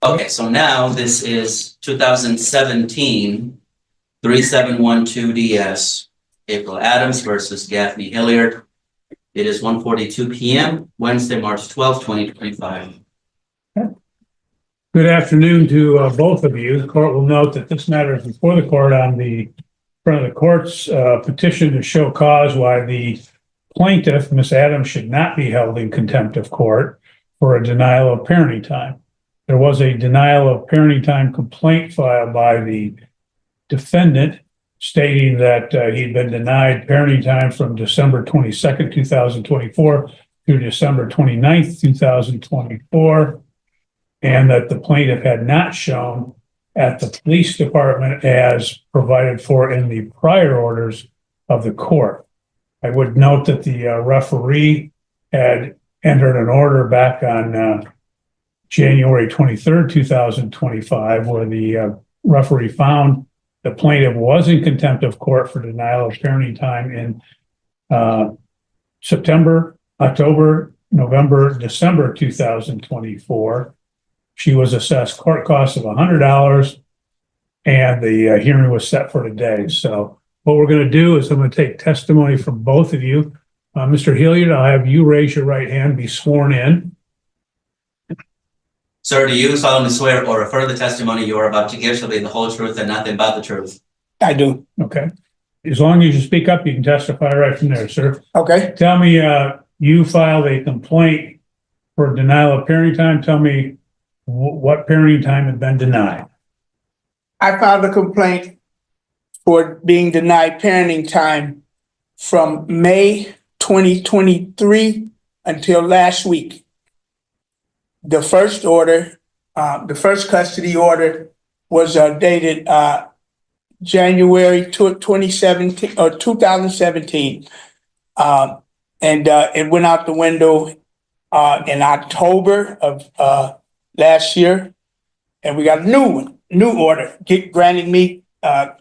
Okay, so now this is 2017 3712 DS, April Adams versus Gaffney Hilliard. It is 1:42 p.m., Wednesday, March 12th, 2025. Good afternoon to both of you. The court will note that this matter is before the court on the front of the court's petition to show cause why the plaintiff, Ms. Adams, should not be held in contempt of court for a denial of parenting time. There was a denial of parenting time complaint filed by the defendant stating that he'd been denied parenting time from December 22nd, 2024 through December 29th, 2024, and that the plaintiff had not shown at the police department as provided for in the prior orders of the court. I would note that the referee had entered an order back on January 23rd, 2025, where the referee found the plaintiff was in contempt of court for denial of parenting time in September, October, November, December 2024. She was assessed court costs of $100, and the hearing was set for today. So what we're going to do is I'm going to take testimony from both of you. Mr. Hilliard, I'll have you raise your right hand, be sworn in. Sir, do you solemnly swear or affirm the testimony you are about to give shall be the whole truth and nothing but the truth? I do. Okay. As long as you speak up, you can testify right from there, sir. Okay. Tell me, you filed a complaint for denial of parenting time. Tell me what parenting time had been denied. I filed a complaint for being denied parenting time from May 2023 until last week. The first order, the first custody order was dated January 2017 or 2017. And it went out the window in October of last year. And we got a new order granting me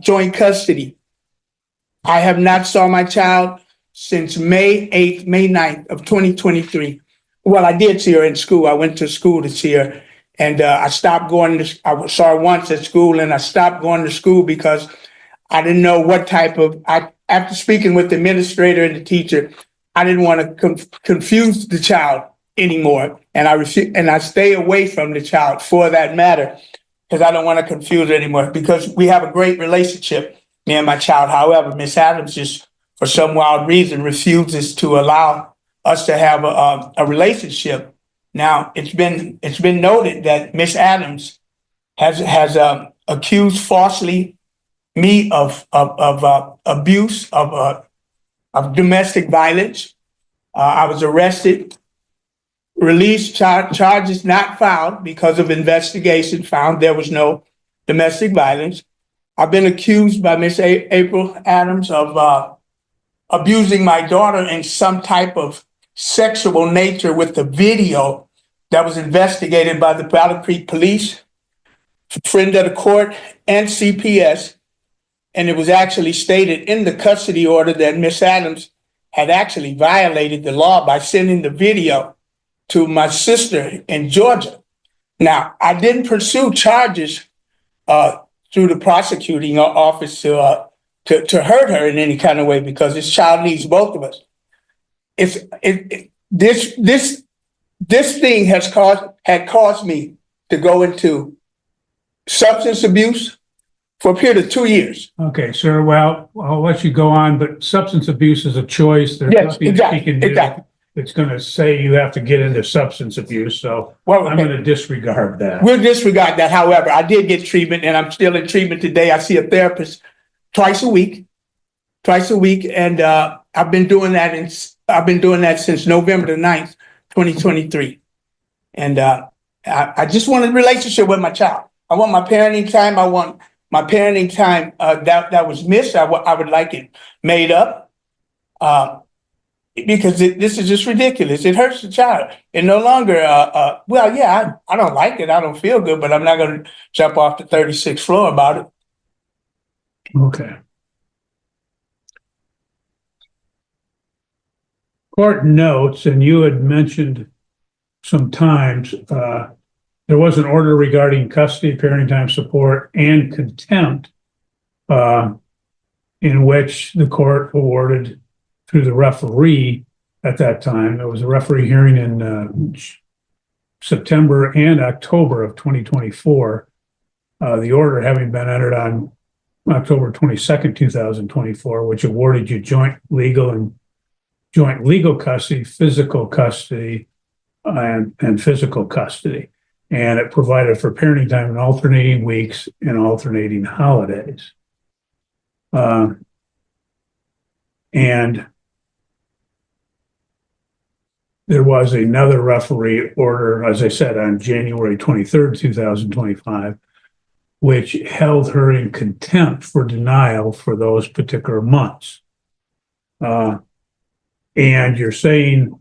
joint custody. I have not saw my child since May 8th, May 9th of 2023. Well, I did see her in school. I went to school to see her, and I stopped going to, I saw her once at school, and I stopped going to school because I didn't know what type of, after speaking with the administrator and the teacher, I didn't want to confuse the child anymore. And I stay away from the child for that matter, because I don't want to confuse her anymore, because we have a great relationship, me and my child. However, Miss Adams just, for some wild reason, refuses to allow us to have a relationship. Now, it's been noted that Miss Adams has accused falsely me of abuse, of domestic violence. I was arrested, released, charges not filed because of investigation found there was no domestic violence. I've been accused by Miss April Adams of abusing my daughter in some type of sexual nature with the video that was investigated by the Battle Creek Police, friend of the court, and CPS. And it was actually stated in the custody order that Miss Adams had actually violated the law by sending the video to my sister in Georgia. Now, I didn't pursue charges through the prosecuting office to hurt her in any kind of way, because this child needs both of us. This thing had caused me to go into substance abuse for a period of 2 years. Okay, sir. Well, I'll let you go on, but substance abuse is a choice. There's nothing exactly, she can do that's going to say you have to get into substance abuse. So I'm going to disregard that. We'll disregard that. However, I did get treatment, and I'm still in treatment today. I see a therapist twice a week, and I've been doing that since November the 9th, 2023. And I just want a relationship with my child. I want my parenting time. I want my parenting time that was missed. I would like it made up, because this is just ridiculous. It hurts the child. It no longer, well, yeah, I don't like it. I don't feel good, but I'm not going to jump off the 36th floor about it. Okay. Court notes, and you had mentioned sometimes there was an order regarding custody, parenting time support, and contempt, in which the court awarded through the referee at that time. There was a referee hearing in September and October of 2024. The order having been entered on October 22nd, 2024, which awarded you joint legal custody, physical custody, and physical custody. And it provided for parenting time in alternating weeks and alternating holidays. And there was another referee order, as I said, on January 23rd, 2025, which held her in contempt for denial for those particular months. And you're saying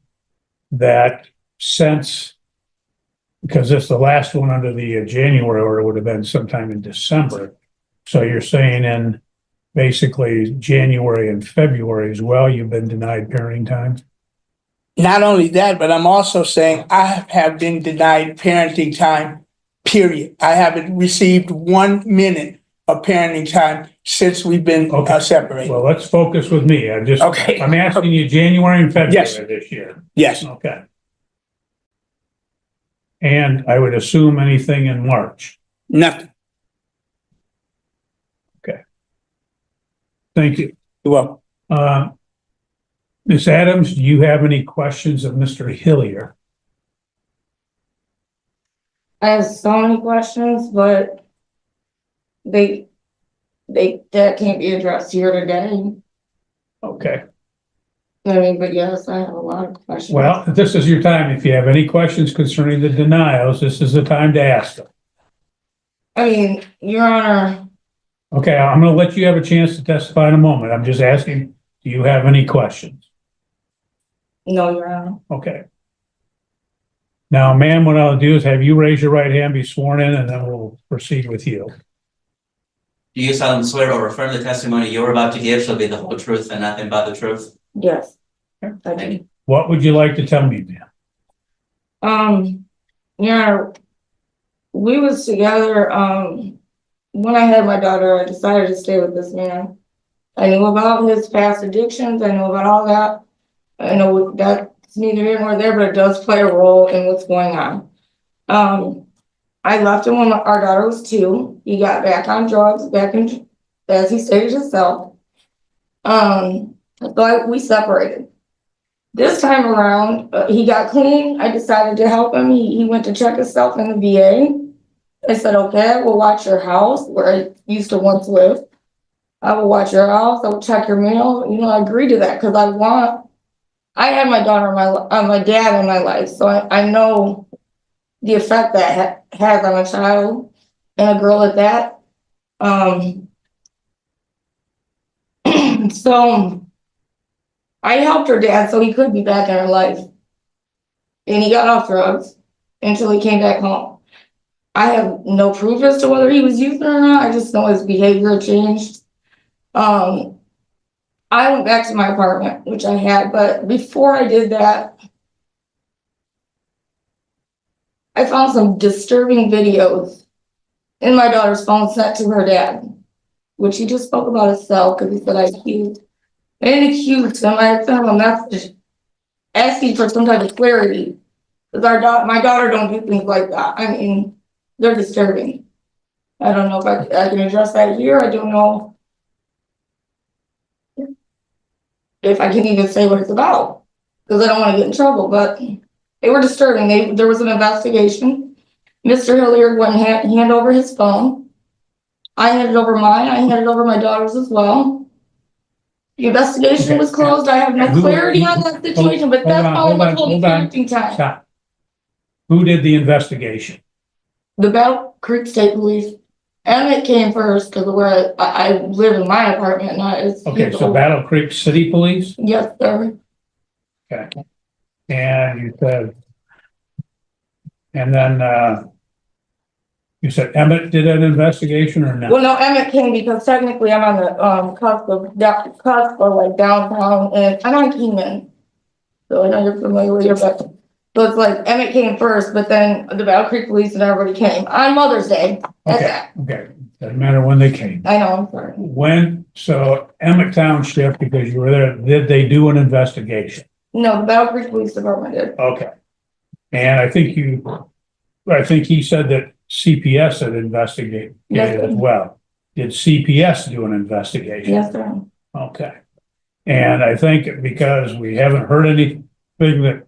that since, because it's the last one under the January order would have been sometime in December. So you're saying in basically January and February as well, you've been denied parenting time? Not only that, but I'm also saying I have been denied parenting time, period. I haven't received 1 minute of parenting time since we've been separated. Well, let's focus with me. I'm asking you January and February this year. Yes. Okay. And I would assume anything in March. Nothing. Okay. Thank you. You're welcome. Ms. Adams, do you have any questions of Mr. Hillier? I have so many questions, but that can't be addressed here today. Okay. I mean, but yes, I have a lot of questions. Well, this is your time. If you have any questions concerning the denials, this is the time to ask them. I mean, Your Honor. Okay, I'm going to let you have a chance to testify in a moment. I'm just asking, do you have any questions? No, Your Honor. Okay. Now, ma'am, what I'll do is have you raise your right hand, be sworn in, and then we'll proceed with you. Do you solemnly swear or affirm the testimony you're about to give shall be the whole truth and nothing but the truth? Yes. Thank you. What would you like to tell me, ma'am? Yeah, we was together, when I had my daughter, I decided to stay with this man. I knew about his past addictions, I knew about all that. I know that's neither here nor there, but it does play a role in what's going on. I left him when our daughter was 2. He got back on drugs, as he stated himself. So we separated. This time around, he got clean. I decided to help him. He went to check himself in the VA. I said, okay, we'll watch your house where I used to once live. I will watch your house. I will check your mail. You know, I agreed to that because I had my daughter, my dad in my life. So I know the effect that has on a child and a girl at that. So I helped her dad so he could be back in her life. And he got off drugs until he came back home. I have no proof as to whether he was using or not. I just know his behavior changed. I went back to my apartment, which I had, but before I did that, I found some disturbing videos in my daughter's phone sent to her dad, which he just spoke about himself because he said I didn't accuse him. I sent him a message asking for some type of clarity because my daughter don't do things like that. I mean, they're disturbing. I don't know if I can address that here. I don't know if I can even say what it's about because I don't want to get in trouble, but they were disturbing. There was an investigation. Mr. Hilliard went and handed over his phone. I handed over mine. I handed over my daughter's as well. The investigation was closed. I have no clarity on that situation, but that's all I'm told parenting time. Stop. Who did the investigation? The Battle Creek State Police. Emmett came first because where I live in my apartment. Okay, so Battle Creek City Police? Yes, sir. Okay. And you said, and then you said Emmett did an investigation or not? Well, no, Emmett came because technically I'm on the cusp of like downtown, and I'm on Keenan. So I know you're familiar with your, but So it's like Emmett came first, but then the Battle Creek Police and everybody came on Mother's Day. That's Okay, it. okay, doesn't matter when they came. I know, I'm sorry. So Emmett Township, because you were there, did they do an investigation? No, the Battle Creek Police Department did. Okay. And I think he said that CPS had investigated Yes, sir. as well. Did CPS do an investigation? Yes, sir. Okay. And I think because we haven't heard anything that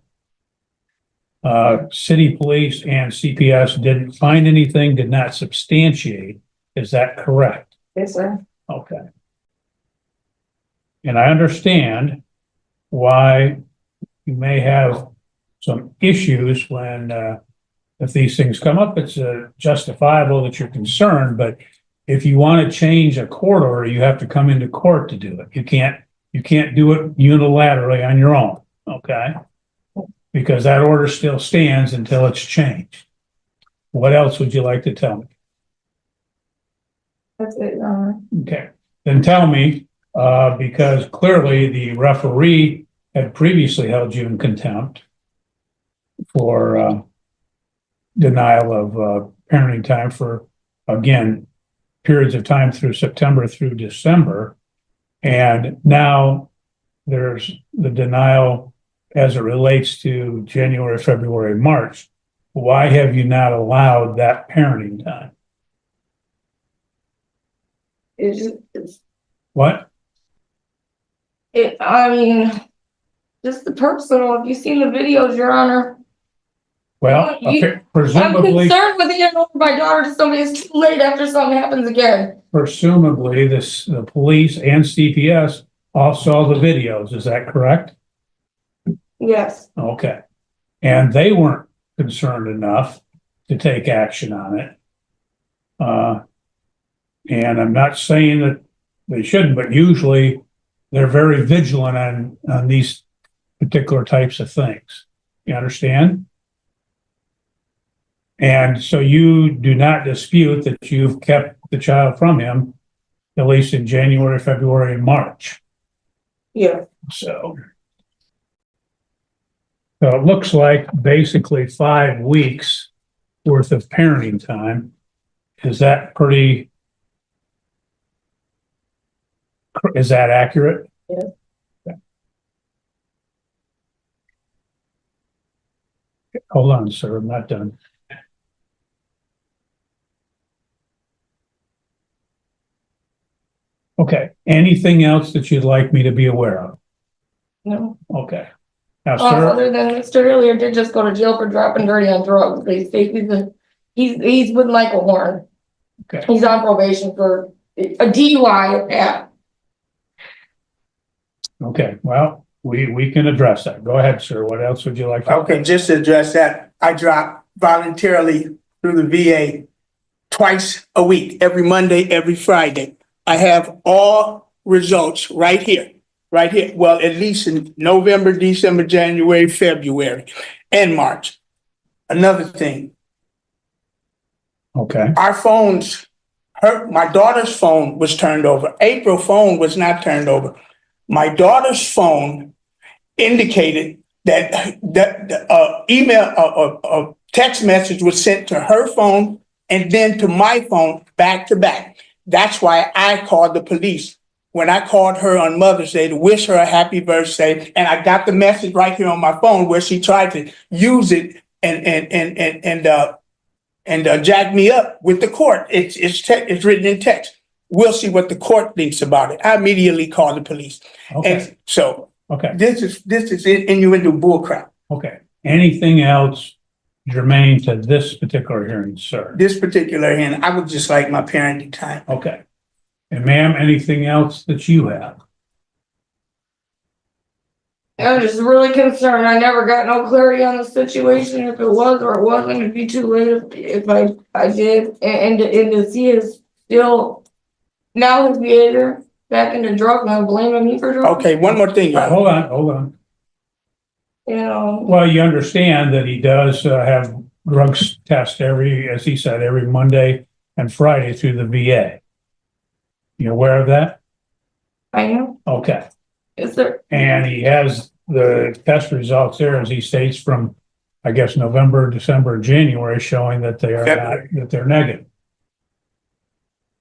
city police and CPS didn't find anything, did not substantiate, is that correct? Yes, sir. Okay. And I understand why you may have some issues when, if these things come up, it's justifiable that you're concerned, but if you want to change a court order, you have to come into court to do it. You can't do it unilaterally on your own, okay? Because that order still stands until it's changed. What else would you like to tell me? That's it, Your Honor. Okay, then tell me, because clearly the referee had previously held you in contempt for denial of parenting time for, again, periods of time through September through December. And now there's the denial as it relates to January, February, March. Why have you not allowed that parenting time? It's What? I mean, just the personal. Have you seen the videos, Your Honor? Well, I'm presumably, concerned with handing over my daughter to somebody. It's too late after something happens again. presumably the police and CPS all saw the videos. Is that correct? Yes. Okay. And they weren't concerned enough to take action on it. And I'm not saying that they shouldn't, but usually they're very vigilant on these particular types of things. You understand? And so you do not dispute that you've kept the child from him, at least in January, February, and March. Yeah. So it looks like basically 5 weeks worth of parenting time. Is that accurate? Yes. Okay. Hold on, sir, I'm not done. Okay, anything else that you'd like me to be aware of? No. Okay. Now, sir, Other than Mr. Hilliard did just go to jail for dropping dirty on drugs. They say he's with Michael Horn. okay, He's on probation for a DUI. Yeah. okay, well, we can address that. Go ahead, sir. What else would you like? Okay, just to address that, I drop voluntarily through the VA twice a week, every Monday, every Friday. I have all results right here. Well, at least in November, December, January, February, and March. Another thing, Okay, our phones, my daughter's phone was turned over. April's phone was not turned over. My daughter's phone indicated that the email or text message was sent to her phone and then to my phone back to back. That's why I called the police when I called her on Mother's Day to wish her a happy birthday, and I got the message right here on my phone where she tried to use it and jack me up with the court. It's written in text. We'll see what the court thinks about it. I immediately called the police, okay, and so okay, this is innuendo bullcrap. okay. Anything else germane to this particular hearing, sir? This particular hand, I would just like my parenting time. Okay. And ma'am, anything else that you have? I'm just really concerned. I never got no clarity on the situation, if it was or it wasn't. It'd be too late if I did. And to see his still now his behavior back into drugs, and I'm blaming me for drugs. Okay, one more thing, y'all. Hold on. You know. Well, you understand that he does have drugs test as he said, every Monday and Friday through the VA. You aware of that? I am. Okay. Is there? And he has the test results there, as he states, from I guess, November, December, January, showing that they are not, that they're negative.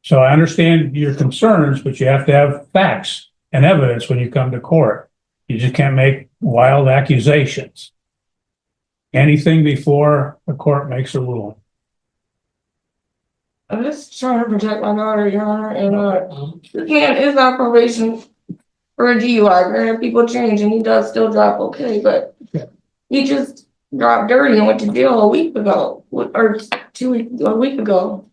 So I understand your concerns, but you have to have facts and evidence when you come to court. You just can't make wild accusations. Anything before the court makes a ruling. I'm just trying to protect my daughter, Your Honor, and this man is on probation for a DUI. Granted, people change and he does still drive okay, but he just dropped dirty and went to jail a week ago, or a week ago.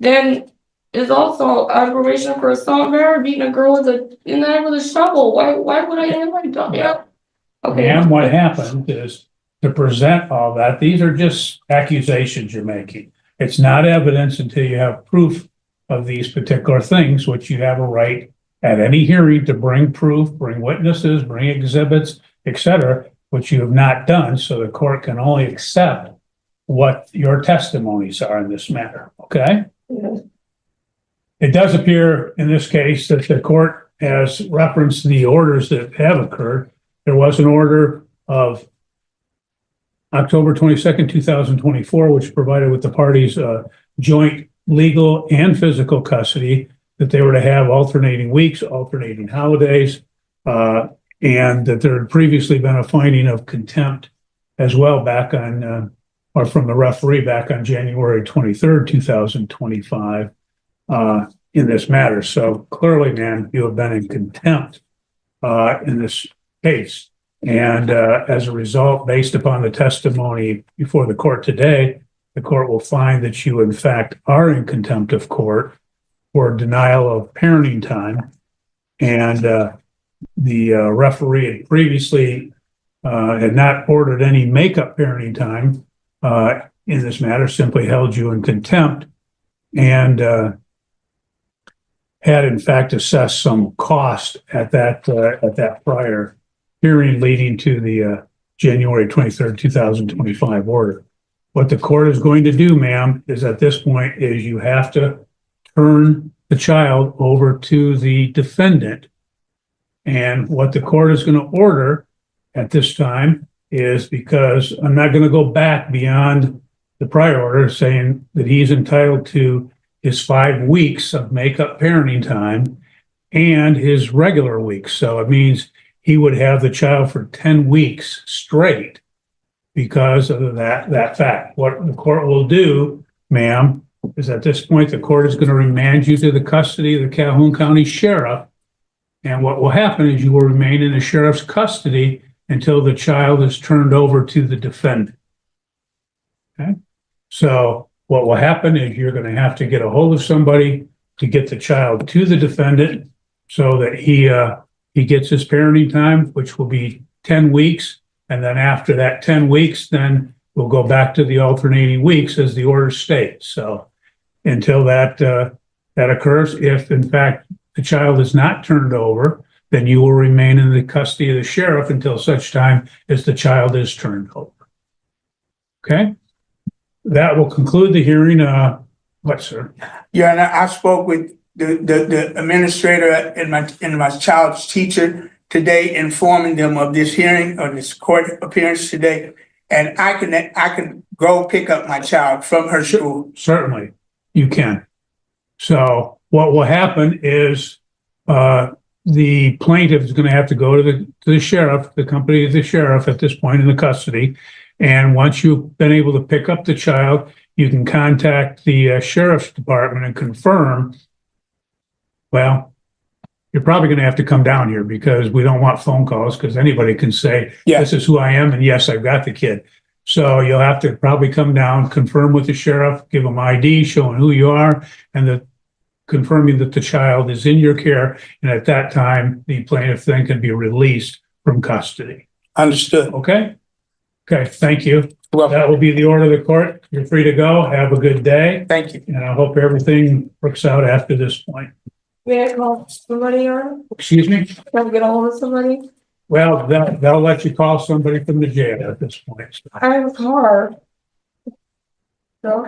Then is also on probation for assault, battery, beating a girl in the head with a shovel. Why would I have my daughter? Yeah. Okay. And what happened is, to present all that, these are just accusations you're making. It's not evidence until you have proof of these particular things, which you have a right at any hearing to bring proof, bring witnesses, bring exhibits, etc., which you have not done, so the court can only accept what your testimonies are in this matter, okay? Yeah. It does appear in this case that the court has referenced the orders that have occurred. There was an order of October 22nd, 2024, which provided with the parties joint legal and physical custody, that they were to have alternating weeks, alternating holidays, and that there had previously been a finding of contempt as well back on, or from the referee back on January 23rd, 2025, in this matter. So clearly, man, you have been in contempt in this case. And as a result, based upon the testimony before the court today, the court will find that you, in fact, are in contempt of court for denial of parenting time. And the referee had previously had not ordered any makeup parenting time in this matter, simply held you in contempt, and had in fact assessed some cost at that prior hearing leading to the January 23rd, 2025 order. What the court is going to do, ma'am, is at this point is you have to turn the child over to the defendant. And what the court is going to order at this time is, because I'm not going to go back beyond the prior order saying that he's entitled to his 5 weeks of makeup parenting time and his regular weeks. So it means he would have the child for 10 weeks straight because of that fact. What the court will do, ma'am, is at this point, the court is going to remand you to the custody of the Calhoun County Sheriff. And what will happen is you will remain in the sheriff's custody until the child is turned over to the defendant. Okay? So what will happen is you're going to have to get a hold of somebody to get the child to the defendant so that he gets his parenting time, which will be 10 weeks. And then after that 10 weeks, then we'll go back to the alternating weeks as the order states. So until that occurs, if in fact the child is not turned over, then you will remain in the custody of the sheriff until such time as the child is turned over. Okay? That will conclude the hearing. What, sir? Yeah, and I spoke with the administrator and my child's teacher today, informing them of this hearing or this court appearance today. And I can go pick up my child from her school. Certainly, you can. So what will happen is the plaintiff is going to have to go to the sheriff, the company of the sheriff at this point in the custody. And once you've been able to pick up the child, you can contact the sheriff's department and confirm, well, you're probably going to have to come down here because we don't want phone calls, because anybody can say, this is who I am, and yes, I've got the kid. So you'll have to probably come down, confirm with the sheriff, give them ID showing who you are, and confirming that the child is in your care. And at that time, the plaintiff then can be released from custody. Understood. Okay? Okay, thank you. Well, That will be the order of the court. You're free to go. Have a good day. thank you. And I hope everything works out after this point. May I call somebody or Excuse me? can I get a hold of somebody? Well, they'll let you call somebody from the jail at this point. I have a car.